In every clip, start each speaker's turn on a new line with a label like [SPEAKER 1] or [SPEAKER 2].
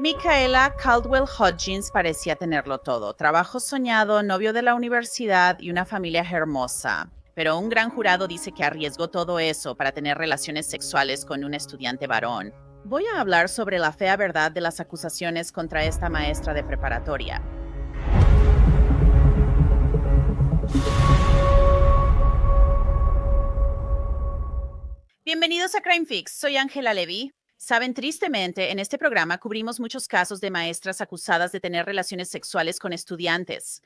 [SPEAKER 1] Micaela Caldwell Hodgins parecía tenerlo todo: trabajo soñado, novio de la universidad y una familia hermosa. Pero un gran jurado dice que arriesgó todo eso para tener relaciones sexuales con un estudiante varón. Voy a hablar sobre la fea verdad de las acusaciones contra esta maestra de preparatoria. Bienvenidos a Crime Fix, soy Ángela Levy. Saben, tristemente, en este programa cubrimos muchos casos de maestras acusadas de tener relaciones sexuales con estudiantes.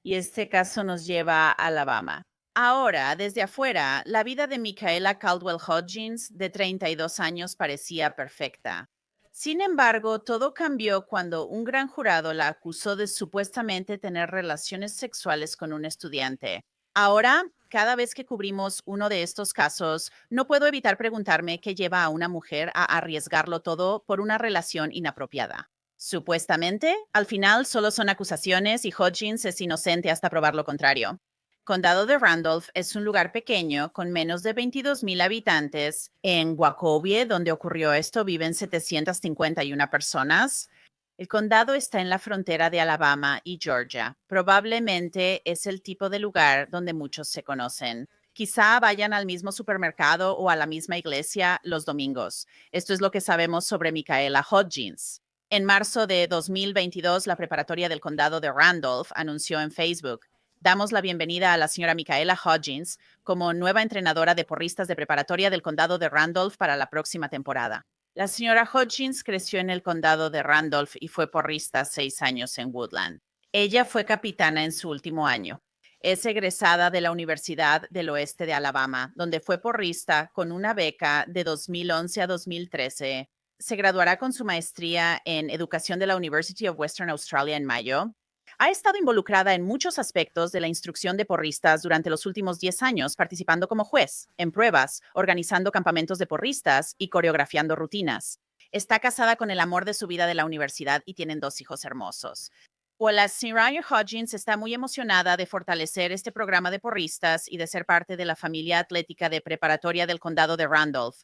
[SPEAKER 1] Y este caso nos lleva a Alabama. Ahora, desde afuera, la vida de Micaela Caldwell Hodgins, de 32 años, parecía perfecta. Sin embargo, todo cambió cuando un gran jurado la acusó de supuestamente tener relaciones sexuales con un estudiante. Ahora, cada vez que cubrimos uno de estos casos, no puedo evitar preguntarme qué lleva a una mujer a arriesgarlo todo por una relación inapropiada. Supuestamente, al final solo son acusaciones y Hodgins es inocente hasta probar lo contrario. Condado de Randolph es un lugar pequeño con menos de 22,000 habitantes. En Wachovia, donde ocurrió esto, viven 751 personas. El condado está en la frontera de Alabama y Georgia. Probablemente es el tipo de lugar donde muchos se conocen. Quizá vayan al mismo supermercado o a la misma iglesia los domingos. Esto es lo que sabemos sobre Micaela Hodgins. En marzo de 2022, la preparatoria del condado de Randolph anunció en Facebook: damos la bienvenida a la señora Micaela Hodgins como nueva entrenadora de porristas de preparatoria del condado de Randolph para la próxima temporada. La señora Hodgins creció en el condado de Randolph y fue porrista 6 años en Woodland. Ella fue capitana en su último año. Es egresada de la Universidad del Oeste de Alabama, donde fue porrista con una beca de 2011 a 2013. Se graduará con su maestría en educación de la University of Western Australia en mayo. Ha estado involucrada en muchos aspectos de la instrucción de porristas durante los últimos 10 años, participando como juez, en pruebas, organizando campamentos de porristas y coreografiando rutinas. Está casada con el amor de su vida de la universidad y tienen 2 hijos hermosos. La señora Hodgins está muy emocionada de fortalecer este programa de porristas y de ser parte de la familia atlética de preparatoria del condado de Randolph.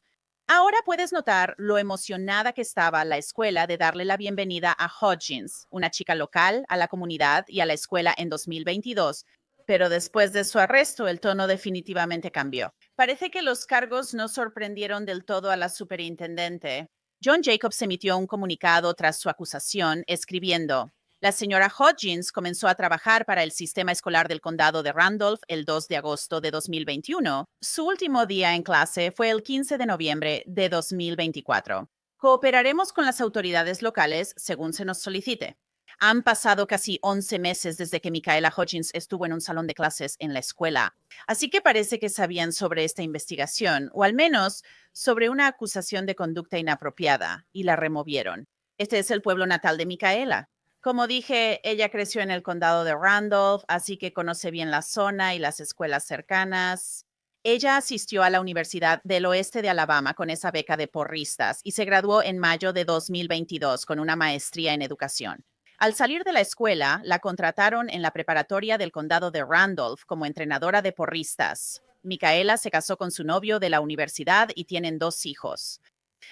[SPEAKER 1] Ahora puedes notar lo emocionada que estaba la escuela de darle la bienvenida a Hodgins, una chica local, a la comunidad y a la escuela en 2022. Pero después de su arresto, el tono definitivamente cambió. Parece que los cargos no sorprendieron del todo a la superintendente. John Jacobs emitió un comunicado tras su acusación, escribiendo: la señora Hodgins comenzó a trabajar para el sistema escolar del condado de Randolph el 2 de agosto de 2021. Su último día en clase fue el 15 de noviembre de 2024. Cooperaremos con las autoridades locales según se nos solicite. Han pasado casi 11 meses desde que Micaela Hodgins estuvo en un salón de clases en la escuela, así que parece que sabían sobre esta investigación, o al menos sobre una acusación de conducta inapropiada, y la removieron. Este es el pueblo natal de Micaela. Como dije, ella creció en el condado de Randolph, así que conoce bien la zona y las escuelas cercanas. Ella asistió a la Universidad del Oeste de Alabama con esa beca de porristas y se graduó en mayo de 2022 con una maestría en educación. Al salir de la escuela, la contrataron en la preparatoria del condado de Randolph como entrenadora de porristas. Micaela se casó con su novio de la universidad y tienen 2 hijos.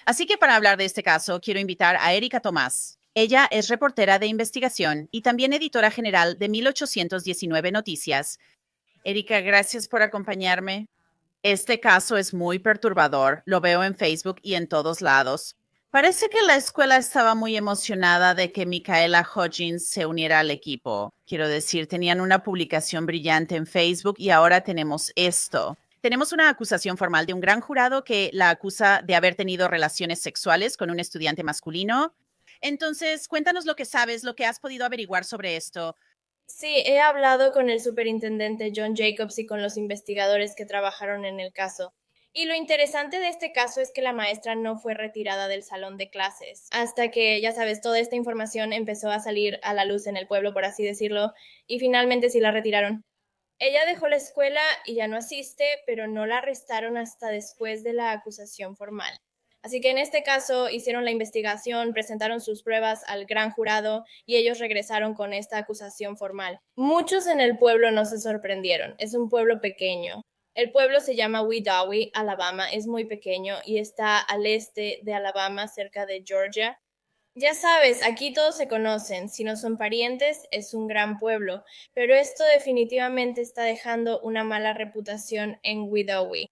[SPEAKER 1] Así que para hablar de este caso, quiero invitar a Erika Tomás. Ella es reportera de investigación y también editora general de 1819 Noticias. Erika, gracias por acompañarme. Este caso es muy perturbador, lo veo en Facebook y en todos lados. Parece que la escuela estaba muy emocionada de que Micaela Hodgins se uniera al equipo. Quiero decir, tenían una publicación brillante en Facebook y ahora tenemos esto. Tenemos una acusación formal de un gran jurado que la acusa de haber tenido relaciones sexuales con un estudiante masculino. Entonces, cuéntanos lo que sabes, lo que has podido averiguar sobre esto.
[SPEAKER 2] Sí, he hablado con el superintendente John Jacobs y con los investigadores que trabajaron en el caso. Y lo interesante de este caso es que la maestra no fue retirada del salón de clases, hasta que, ya sabes, toda esta información empezó a salir a la luz en el pueblo, por así decirlo, y finalmente sí la retiraron. Ella dejó la escuela y ya no asiste, pero no la arrestaron hasta después de la acusación formal. Así que en este caso hicieron la investigación, presentaron sus pruebas al gran jurado y ellos regresaron con esta acusación formal. Muchos en el pueblo no se sorprendieron, es un pueblo pequeño. El pueblo se llama Wedowee, Alabama, es muy pequeño y está al este de Alabama, cerca de Georgia. Ya sabes, aquí todos se conocen, si no son parientes, es un gran pueblo, pero esto definitivamente está dejando una mala reputación en Wedowee.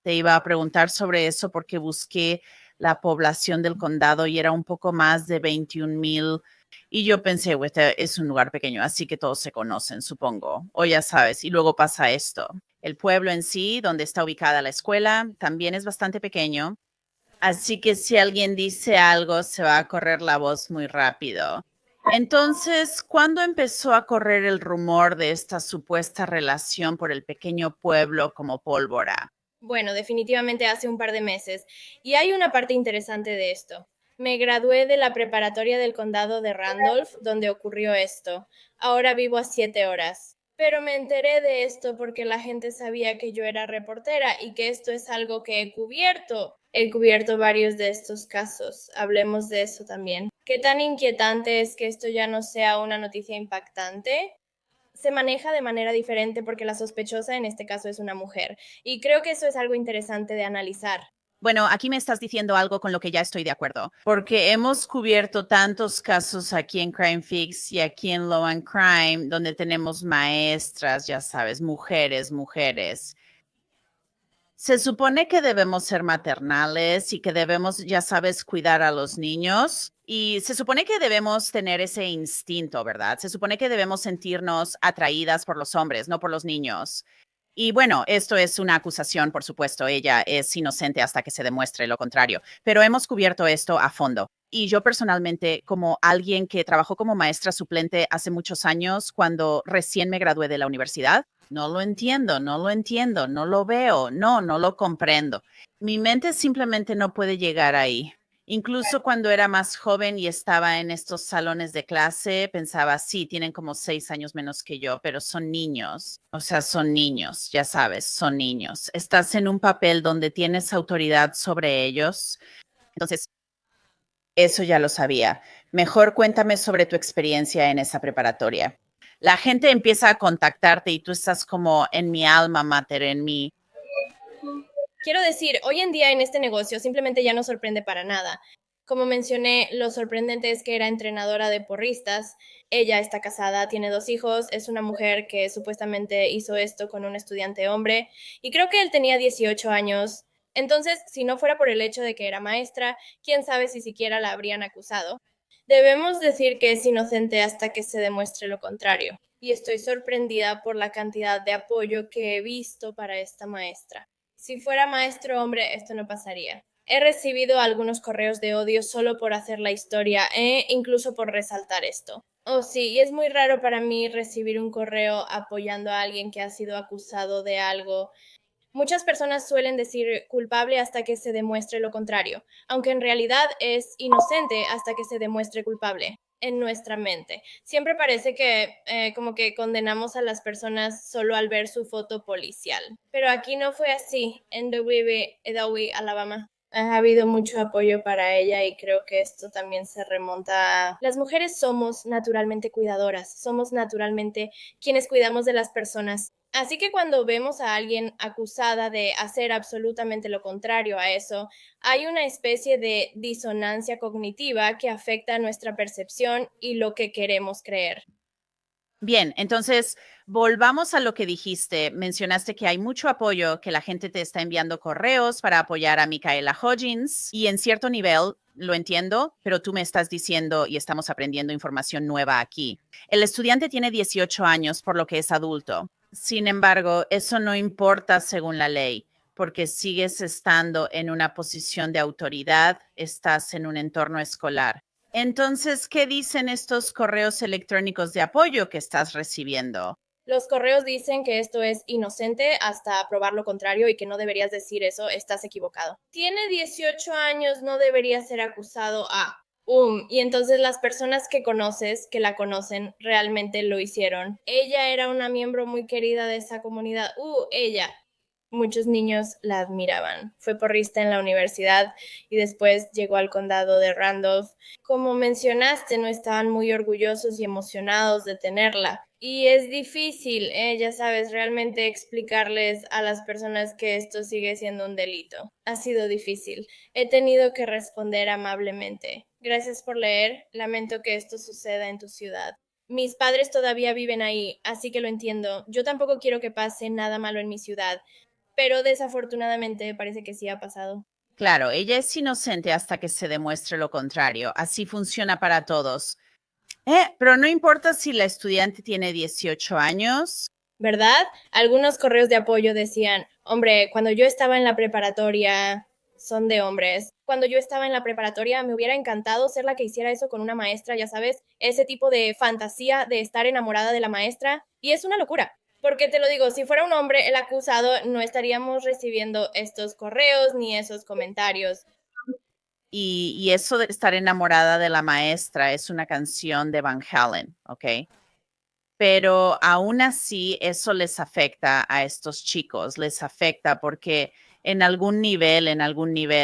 [SPEAKER 1] Te iba a preguntar sobre eso porque busqué la población del condado y era un poco más de 21,000. Y yo pensé, "Güey, este es un lugar pequeño, así que todos se conocen, supongo. O ya sabes, y luego pasa esto. El pueblo en sí, donde está ubicada la escuela, también es bastante pequeño. Así que si alguien dice algo, se va a correr la voz muy rápido. Entonces, ¿cuándo empezó a correr el rumor de esta supuesta relación por el pequeño pueblo como pólvora?
[SPEAKER 2] Bueno, definitivamente hace un par de meses. Y hay una parte interesante de esto. Me gradué de la preparatoria del condado de Randolph, donde ocurrió esto. Ahora vivo a 7 horas. Pero me enteré de esto porque la gente sabía que yo era reportera y que esto es algo que he cubierto. He cubierto varios de estos casos. Hablemos de eso también. ¿Qué tan inquietante es que esto ya no sea una noticia impactante? Se maneja de manera diferente porque la sospechosa en este caso es una mujer. Y creo que eso es algo interesante de analizar.
[SPEAKER 1] Bueno, aquí me estás diciendo algo con lo que ya estoy de acuerdo, porque hemos cubierto tantos casos aquí en Crime Fix y aquí en Law and Crime, donde tenemos maestras, ya sabes, mujeres. Se supone que debemos ser maternales y que debemos, ya sabes, cuidar a los niños. Y se supone que debemos tener ese instinto, ¿verdad? Se supone que debemos sentirnos atraídas por los hombres, no por los niños. Y bueno, esto es una acusación, por supuesto. Ella es inocente hasta que se demuestre lo contrario. Pero hemos cubierto esto a fondo. Y yo personalmente, como alguien que trabajó como maestra suplente hace muchos años, cuando recién me gradué de la universidad, no lo entiendo, no lo veo, no lo comprendo. Mi mente simplemente no puede llegar ahí. Incluso cuando era más joven y estaba en estos salones de clase, pensaba, sí, tienen como 6 años menos que yo, pero son niños. O sea, son niños, ya sabes, son niños. Estás en un papel donde tienes autoridad sobre ellos. Entonces, eso ya lo sabía. Mejor cuéntame sobre tu experiencia en esa preparatoria. La gente empieza a contactarte y tú estás como en mi alma mater, en mi...
[SPEAKER 2] Quiero decir, hoy en día en este negocio simplemente ya no sorprende para nada. Como mencioné, lo sorprendente es que era entrenadora de porristas. Ella está casada, tiene 2 hijos, es una mujer que supuestamente hizo esto con un estudiante hombre y creo que él tenía 18 años. Entonces, si no fuera por el hecho de que era maestra, quién sabe si siquiera la habrían acusado. Debemos decir que es inocente hasta que se demuestre lo contrario. Y estoy sorprendida por la cantidad de apoyo que he visto para esta maestra. Si fuera maestro hombre, esto no pasaría. He recibido algunos correos de odio solo por hacer la historia e incluso por resaltar esto. Oh, sí, y es muy raro para mí recibir un correo apoyando a alguien que ha sido acusado de algo. Muchas personas suelen decir culpable hasta que se demuestre lo contrario, aunque en realidad es inocente hasta que se demuestre culpable en nuestra mente. Siempre parece que como que condenamos a las personas solo al ver su foto policial, pero aquí no fue así en Edowee, Alabama. Ha habido mucho apoyo para ella y creo que esto también se remonta a... Las mujeres somos naturalmente cuidadoras, somos naturalmente quienes cuidamos de las personas. Así que cuando vemos a alguien acusada de hacer absolutamente lo contrario a eso, hay una especie de disonancia cognitiva que afecta nuestra percepción y lo que queremos creer.
[SPEAKER 1] Bien, entonces volvamos a lo que dijiste. Mencionaste que hay mucho apoyo, que la gente te está enviando correos para apoyar a Micaela Hodgins y en cierto nivel lo entiendo, pero tú me estás diciendo y estamos aprendiendo información nueva aquí. El estudiante tiene 18 años, por lo que es adulto. Sin embargo, eso no importa según la ley, porque sigues estando en una posición de autoridad, estás en un entorno escolar. Entonces, ¿qué dicen estos correos electrónicos de apoyo que estás recibiendo?
[SPEAKER 2] Los correos dicen que esto es inocente hasta probar lo contrario y que no deberías decir eso, estás equivocado. Tiene 18 años, no debería ser acusado a... Y entonces las personas que conoces, que la conocen, realmente lo hicieron. Ella era una miembro muy querida de esa comunidad. Ella. Muchos niños la admiraban. Fue porrista en la universidad y después llegó al condado de Randolph. Como mencionaste, no estaban muy orgullosos y emocionados de tenerla. Y es difícil, ya sabes, realmente explicarles a las personas que esto sigue siendo un delito. Ha sido difícil. He tenido que responder amablemente. Gracias por leer. Lamento que esto suceda en tu ciudad. Mis padres todavía viven ahí, así que lo entiendo. Yo tampoco quiero que pase nada malo en mi ciudad, pero desafortunadamente parece que sí ha pasado.
[SPEAKER 1] Claro, ella es inocente hasta que se demuestre lo contrario. Así funciona para todos. Pero no importa si la estudiante tiene 18 años.
[SPEAKER 2] ¿Verdad? Algunos correos de apoyo decían, hombre, cuando yo estaba en la preparatoria, son de hombres. Cuando yo estaba en la preparatoria me hubiera encantado ser la que hiciera eso con una maestra, ya sabes, ese tipo de fantasía de estar enamorada de la maestra. Y es una locura. Porque te lo digo, si fuera un hombre el acusado, no estaríamos recibiendo estos correos ni esos comentarios.
[SPEAKER 1] Y eso de estar enamorada de la maestra es una canción de Van Halen, ¿ok? Pero aún así eso les afecta a estos chicos, les afecta porque en algún nivel,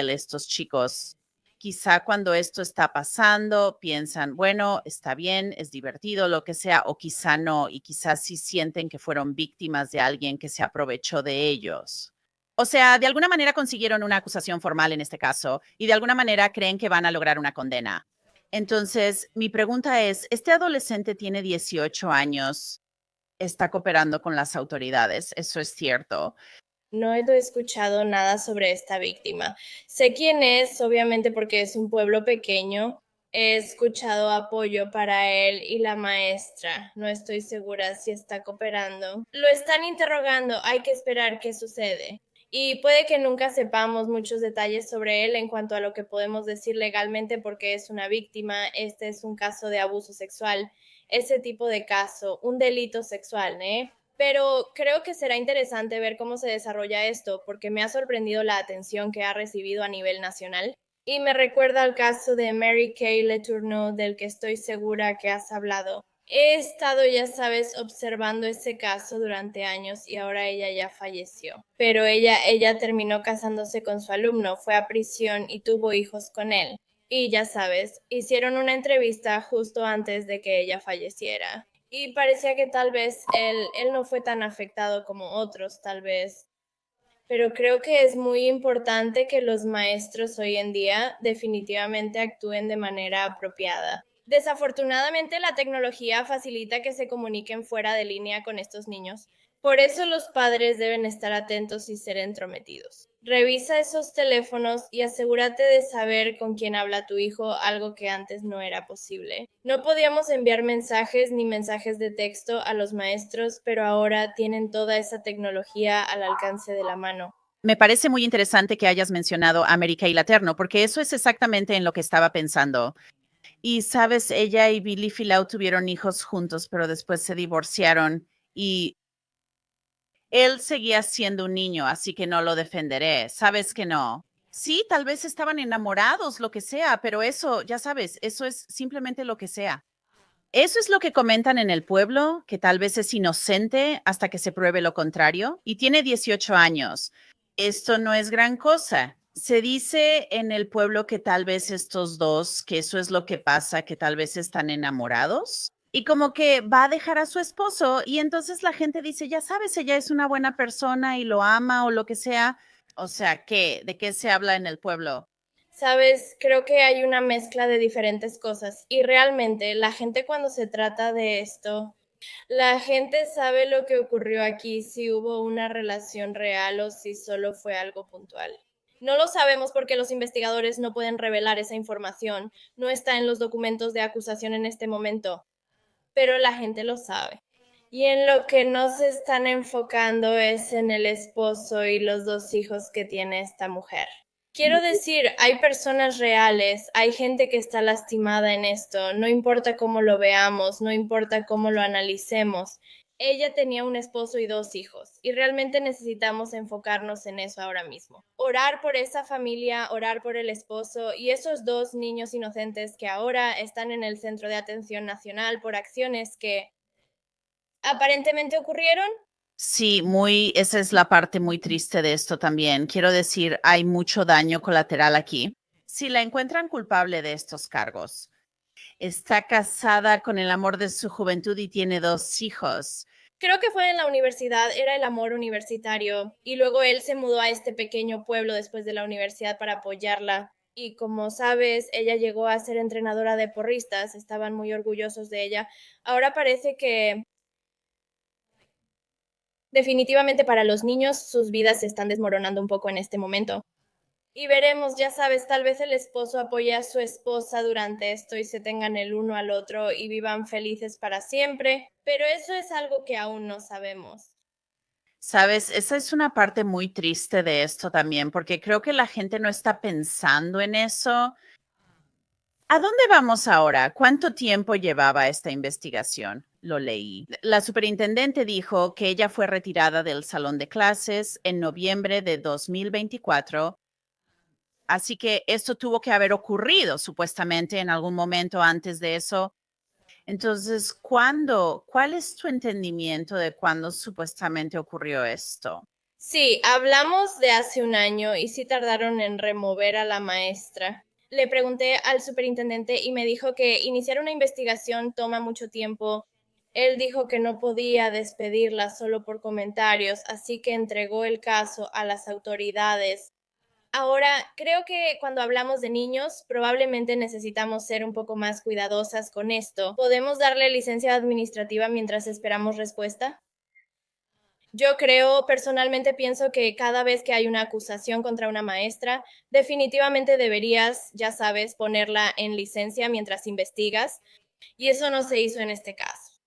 [SPEAKER 1] estos chicos, quizá cuando esto está pasando, piensan, bueno, está bien, es divertido, lo que sea, o quizá no, y quizás sí sienten que fueron víctimas de alguien que se aprovechó de ellos. O sea, de alguna manera consiguieron una acusación formal en este caso y de alguna manera creen que van a lograr una condena. Entonces, mi pregunta es, ¿este adolescente tiene 18 años, está cooperando con las autoridades? ¿Eso es cierto?
[SPEAKER 2] No he escuchado nada sobre esta víctima. Sé quién es, obviamente porque es un pueblo pequeño. He escuchado apoyo para él y la maestra. No estoy segura si está cooperando. Lo están interrogando. Hay que esperar qué sucede. Y puede que nunca sepamos muchos detalles sobre él en cuanto a lo que podemos decir legalmente porque es una víctima. Este es un caso de abuso sexual. Ese tipo de caso, un delito sexual, ¿eh? Pero creo que será interesante ver cómo se desarrolla esto, porque me ha sorprendido la atención que ha recibido a nivel nacional. Y me recuerda al caso de Mary Kay Letourneau, del que estoy segura que has hablado. He estado, ya sabes, observando ese caso durante años y ahora ella ya falleció. Pero ella terminó casándose con su alumno, fue a prisión y tuvo hijos con él. Y ya sabes, hicieron una entrevista justo antes de que ella falleciera. Y parecía que tal vez él no fue tan afectado como otros, tal vez. Pero creo que es muy importante que los maestros hoy en día definitivamente actúen de manera apropiada. Desafortunadamente, la tecnología facilita que se comuniquen fuera de línea con estos niños. Por eso los padres deben estar atentos y ser entrometidos. Revisa esos teléfonos y asegúrate de saber con quién habla tu hijo, algo que antes no era posible. No podíamos enviar mensajes ni mensajes de texto a los maestros, pero ahora tienen toda esa tecnología al alcance de la mano.
[SPEAKER 1] Me parece muy interesante que hayas mencionado a Mary Kay Laterno, porque eso es exactamente en lo que estaba pensando. Y sabes, ella y Billy Filau tuvieron hijos juntos, pero después se divorciaron y él seguía siendo un niño, así que no lo defenderé. Sabes que no. Sí, tal vez estaban enamorados, lo que sea, pero eso, ya sabes, eso es simplemente lo que sea. Eso es lo que comentan en el pueblo, que tal vez es inocente hasta que se pruebe lo contrario, y tiene 18 años. Esto no es gran cosa. Se dice en el pueblo que tal vez estos dos, que eso es lo que pasa, que tal vez están enamorados y como que va a dejar a su esposo y entonces la gente dice, ya sabes, ella es una buena persona y lo ama o lo que sea. O sea, ¿qué? ¿De qué se habla en el pueblo?
[SPEAKER 2] Sabes, creo que hay una mezcla de diferentes cosas y realmente la gente cuando se trata de esto, la gente sabe lo que ocurrió aquí, si hubo una relación real o si solo fue algo puntual. No lo sabemos porque los investigadores no pueden revelar esa información, no está en los documentos de acusación en este momento, pero la gente lo sabe. Y en lo que no se están enfocando es en el esposo y los dos hijos que tiene esta mujer. Quiero decir, hay personas reales, hay gente que está lastimada en esto, no importa cómo lo veamos, no importa cómo lo analicemos. Ella tenía un esposo y dos hijos, y realmente necesitamos enfocarnos en eso ahora mismo. Orar por esa familia, orar por el esposo y esos dos niños inocentes que ahora están en el centro de atención nacional por acciones que aparentemente ocurrieron.
[SPEAKER 1] Sí, muy, esa es la parte muy triste de esto también. Quiero decir, hay mucho daño colateral aquí. Si la encuentran culpable de estos cargos, está casada con el amor de su juventud y tiene dos hijos.
[SPEAKER 2] Creo que fue en la universidad, era el amor universitario, y luego él se mudó a este pequeño pueblo después de la universidad para apoyarla. y como sabes, ella llegó a ser entrenadora de porristas, estaban muy orgullosos de ella. Ahora parece que definitivamente para los niños sus vidas se están desmoronando un poco en este momento. Y veremos, ya sabes, tal vez el esposo apoye a su esposa durante esto y se tengan el uno al otro y vivan felices para siempre, pero eso es algo que aún no sabemos.
[SPEAKER 1] Sabes, esa es una parte muy triste de esto también, porque creo que la gente no está pensando en eso. ¿A dónde vamos ahora? ¿Cuánto tiempo llevaba esta investigación? Lo leí. La superintendente dijo que ella fue retirada del salón de clases en noviembre de 2024, así que esto tuvo que haber ocurrido supuestamente en algún momento antes de eso. Entonces, ¿cuál es tu entendimiento de cuándo supuestamente ocurrió esto?
[SPEAKER 2] Sí, hablamos de hace un año y sí tardaron en remover a la maestra. Le pregunté al superintendente y me dijo que iniciar una investigación toma mucho tiempo. Él dijo que no podía despedirla solo por comentarios, así que entregó el caso a las autoridades. Ahora, creo que cuando hablamos de niños, probablemente necesitamos ser un poco más cuidadosas con esto. ¿Podemos darle licencia administrativa mientras esperamos respuesta? Yo creo, personalmente pienso que cada vez que hay una acusación contra una maestra, definitivamente deberías, ya sabes, ponerla en licencia mientras investigas, y eso no se hizo en este caso.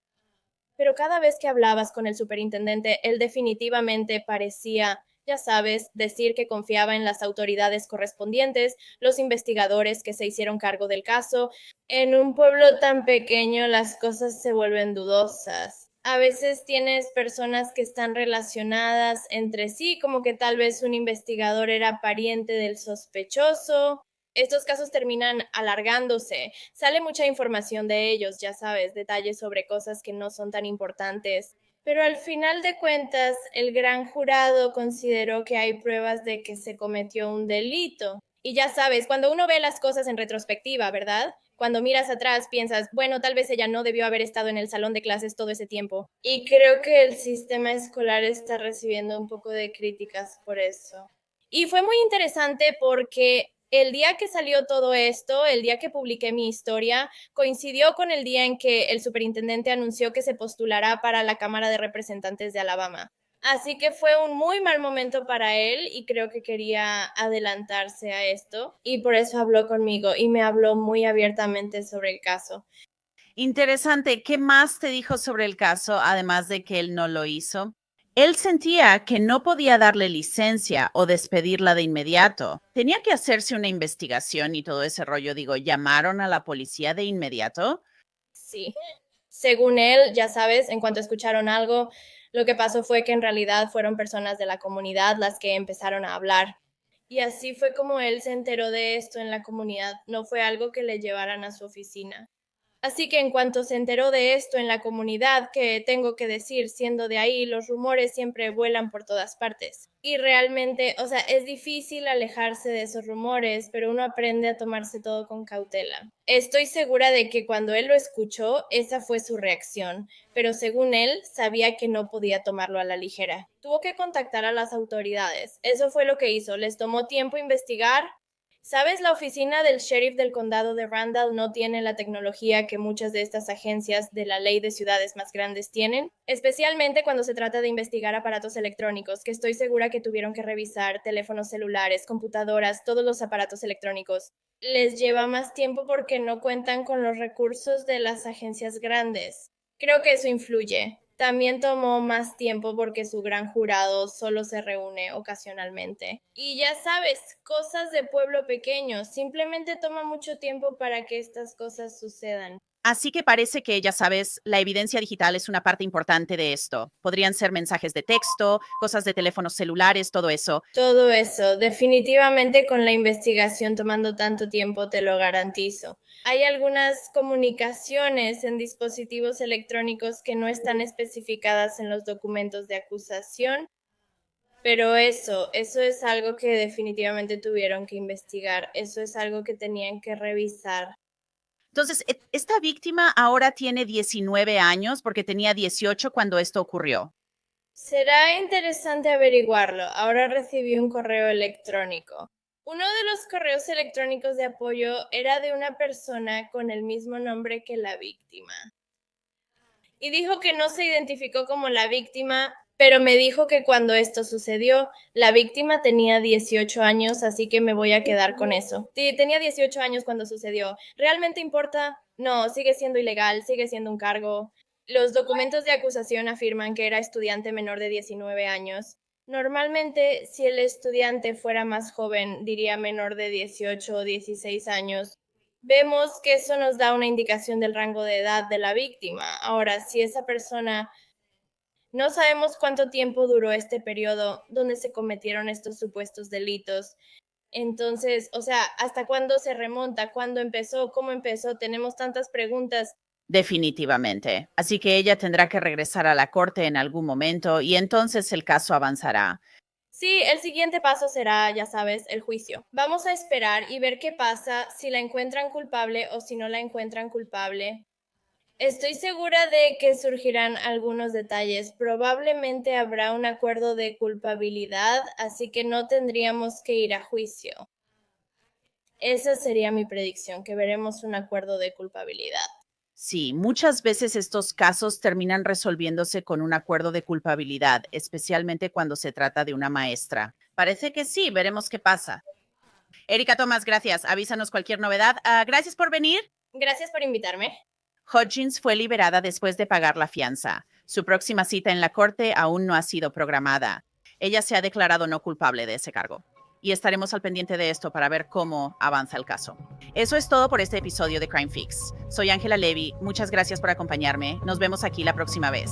[SPEAKER 2] Pero cada vez que hablabas con el superintendente, él definitivamente parecía, ya sabes, decir que confiaba en las autoridades correspondientes, los investigadores que se hicieron cargo del caso. En un pueblo tan pequeño las cosas se vuelven dudosas. A veces tienes personas que están relacionadas entre sí, como que tal vez un investigador era pariente del sospechoso. Estos casos terminan alargándose. Sale mucha información de ellos, ya sabes, detalles sobre cosas que no son tan importantes. Pero al final de cuentas, el gran jurado consideró que hay pruebas de que se cometió un delito. Y ya sabes, cuando uno ve las cosas en retrospectiva, ¿verdad? Cuando miras atrás, piensas, bueno, tal vez ella no debió haber estado en el salón de clases todo ese tiempo. Y creo que el sistema escolar está recibiendo un poco de críticas por eso. Y fue muy interesante porque el día que salió todo esto, el día que publiqué mi historia, coincidió con el día en que el superintendente anunció que se postulará para la Cámara de Representantes de Alabama. Así que fue un muy mal momento para él y creo que quería adelantarse a esto y por eso habló conmigo y me habló muy abiertamente sobre el caso.
[SPEAKER 1] Interesante. ¿Qué más te dijo sobre el caso, además de que él no lo hizo? Él sentía que no podía darle licencia o despedirla de inmediato. Tenía que hacerse una investigación y todo ese rollo. Digo, ¿llamaron a la policía de inmediato?
[SPEAKER 2] Sí. Según él, ya sabes, en cuanto escucharon algo, lo que pasó fue que en realidad fueron personas de la comunidad las que empezaron a hablar. Y así fue como él se enteró de esto en la comunidad, no fue algo que le llevaran a su oficina. Así que en cuanto se enteró de esto en la comunidad, que tengo que decir, siendo de ahí, los rumores siempre vuelan por todas partes. Y realmente, o sea, es difícil alejarse de esos rumores, pero uno aprende a tomarse todo con cautela. Estoy segura de que cuando él lo escuchó, esa fue su reacción, pero según él, sabía que no podía tomarlo a la ligera. Tuvo que contactar a las autoridades. Eso fue lo que hizo. Les tomó tiempo investigar. ¿Sabes? La oficina del sheriff del condado de Randall no tiene la tecnología que muchas de estas agencias de la ley de ciudades más grandes tienen, especialmente cuando se trata de investigar aparatos electrónicos, que estoy segura que tuvieron que revisar teléfonos celulares, computadoras, todos los aparatos electrónicos. Les lleva más tiempo porque no cuentan con los recursos de las agencias grandes. Creo que eso influye. También tomó más tiempo porque su gran jurado solo se reúne ocasionalmente. Y ya sabes, cosas de pueblo pequeño. Simplemente toma mucho tiempo para que estas cosas sucedan.
[SPEAKER 1] Así que parece que, ya sabes, la evidencia digital es una parte importante de esto. Podrían ser mensajes de texto, cosas de teléfonos celulares, todo eso.
[SPEAKER 2] Todo eso, definitivamente con la investigación tomando tanto tiempo, te lo garantizo. Hay algunas comunicaciones en dispositivos electrónicos que no están especificadas en los documentos de acusación. Pero eso es algo que definitivamente tuvieron que investigar, eso es algo que tenían que revisar.
[SPEAKER 1] Entonces, esta víctima ahora tiene 19 años porque tenía 18 cuando esto ocurrió.
[SPEAKER 2] Será interesante averiguarlo. Ahora recibí un correo electrónico. Uno de los correos electrónicos de apoyo era de una persona con el mismo nombre que la víctima. Y dijo que no se identificó como la víctima, pero me dijo que cuando esto sucedió, la víctima tenía 18 años, así que me voy a quedar con eso. Sí, tenía 18 años cuando sucedió. ¿Realmente importa? No, sigue siendo ilegal, sigue siendo un cargo. Los documentos de acusación afirman que era estudiante menor de 19 años. Normalmente, si el estudiante fuera más joven, diría menor de 18 o 16 años. Vemos que eso nos da una indicación del rango de edad de la víctima. Ahora, si esa persona, no sabemos cuánto tiempo duró este periodo donde se cometieron estos supuestos delitos. Entonces, o sea, ¿hasta cuándo se remonta? ¿Cuándo empezó? ¿Cómo empezó? Tenemos tantas preguntas.
[SPEAKER 1] Definitivamente. Así que ella tendrá que regresar a la corte en algún momento y entonces el caso avanzará.
[SPEAKER 2] Sí, el siguiente paso será, ya sabes, el juicio. Vamos a esperar y ver qué pasa, si la encuentran culpable o si no la encuentran culpable. Estoy segura de que surgirán algunos detalles. Probablemente habrá un acuerdo de culpabilidad, así que no tendríamos que ir a juicio. Esa sería mi predicción, que veremos un acuerdo de culpabilidad.
[SPEAKER 1] Sí, muchas veces estos casos terminan resolviéndose con un acuerdo de culpabilidad, especialmente cuando se trata de una maestra. Parece que sí, veremos qué pasa. Erika Tomás, gracias. Avísanos cualquier novedad. Gracias por venir.
[SPEAKER 2] Gracias por invitarme.
[SPEAKER 1] Hutchins fue liberada después de pagar la fianza. Su próxima cita en la corte aún no ha sido programada. Ella se ha declarado no culpable de ese cargo. Y estaremos al pendiente de esto para ver cómo avanza el caso. Eso es todo por este episodio de Crime Fix. Soy Ángela Levy. Muchas gracias por acompañarme. Nos vemos aquí la próxima vez.